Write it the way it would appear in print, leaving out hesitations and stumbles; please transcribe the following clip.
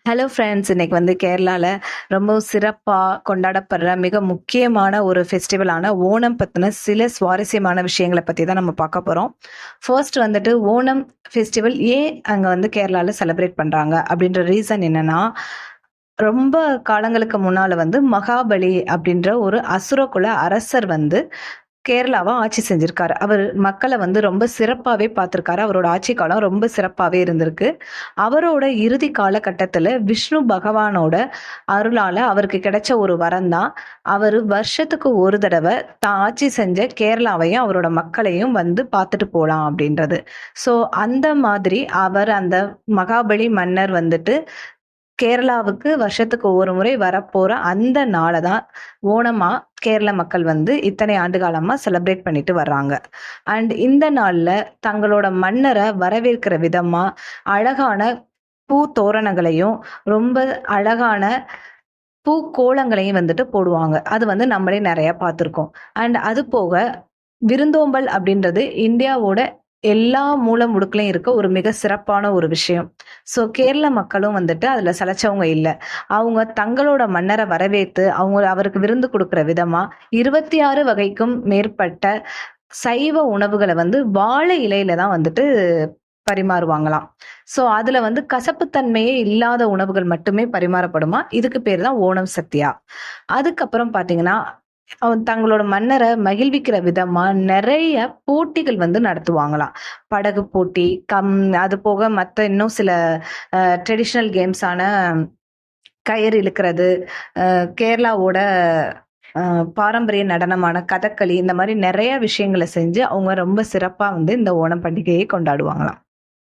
Hello friends, இன்னைக்கு வந்து கேரளால ரொம்ப சிறப்பா கொண்டாடப்படுற மிக முக்கியமான ஒரு ஃபெஸ்டிவலான ஓணம் பத்தின சில சுவாரஸ்யமான விஷயங்கள பத்தி தான் நம்ம பார்க்க போறோம். ஃபர்ஸ்ட் வந்துட்டு ஓணம் ஃபெஸ்டிவல் ஏன் அங்க வந்து கேரளால செலிப்ரேட் பண்றாங்க அப்படின்ற ரீசன் என்னன்னா, ரொம்ப காலங்களுக்கு முன்னால வந்து மகாபலி அப்படின்ற ஒரு அசுரகுல அரசர் வந்து கேரளாவ ஆட்சி செஞ்சிருக்காரு. அவரு மக்கள வந்து ரொம்ப சிறப்பாவே பார்த்திருக்காரு. அவரோட ஆட்சி காலம் ரொம்ப சிறப்பாவே இருந்திருக்கு. அவரோட இறுதி காலகட்டத்துல விஷ்ணு பகவானோட அருளால அவருக்கு கிடைச்ச ஒரு வரம் தான், அவரு வருஷத்துக்கு ஒரு தடவ தான் ஆட்சி செஞ்ச கேரளாவையும், அவரோட மக்களையும் வந்து பார்த்துட்டு போலாம் அப்படின்றது. ஸோ அந்த மாதிரி அவர் அந்த மகாபலி மன்னர் வந்துட்டு கேரளாவுக்கு வருஷத்துக்கு ஒரு முறை வரப்போற அந்த நாள தான் ஓணமா கேரள மக்கள் வந்து இத்தனை ஆண்டு காலமா செலிப்ரேட் பண்ணிட்டு வர்றாங்க. அண்ட் இந்த நாள்ல தங்களோட மன்னர வரவேற்கிற விதமா அழகான பூ தோரணங்களையும், ரொம்ப அழகான பூக்கோலங்களையும் வந்துட்டு போடுவாங்க. அது வந்து நம்மளே நெறைய பார்த்துருக்கோம். அண்ட் அது போக விருந்தோம்பல் அப்படின்றது இந்தியாவோட எல்லா மூல முடுக்குலயும் இருக்க ஒரு மிக சிறப்பான ஒரு விஷயம். ஸோ கேரள மக்களும் வந்துட்டு அதுல சளைச்சவங்க இல்ல. அவங்க தங்களோட மன்னர வரவேத்து, அவருக்கு விருந்து குடுக்குற விதமா 26 வகைக்கும் மேற்பட்ட சைவ உணவுகள வந்து வாழை இலையில தான் வந்துட்டு பரிமாறுவாங்களாம். ஸோ அதுல வந்து கசப்புத்தன்மையே இல்லாத உணவுகள் மட்டுமே பரிமாறப்படுமாம். இதுக்கு பேரு தான் ஓணம் சத்யா. அதுக்கப்புறம் பார்த்தீங்கன்னா, தங்களோட மன்னர மகிழ்விக்கிற விதமா நெறைய போட்டிகள் வந்து நடத்துவாங்களாம். படகு போட்டி, அது போக மத்த இன்னும் சில ட்ரெடிஷனல் கேம்ஸான கயிறு இழுக்கிறது, கேரளாவோட அ பாரம்பரிய நடனமான கதகளி, இந்த மாரி நெறைய விஷயங்கள செஞ்சு அவங்க ரொம்ப சிறப்பா வந்து இந்த ஓணம் பண்டிகையை கொண்டாடுவாங்களாம்.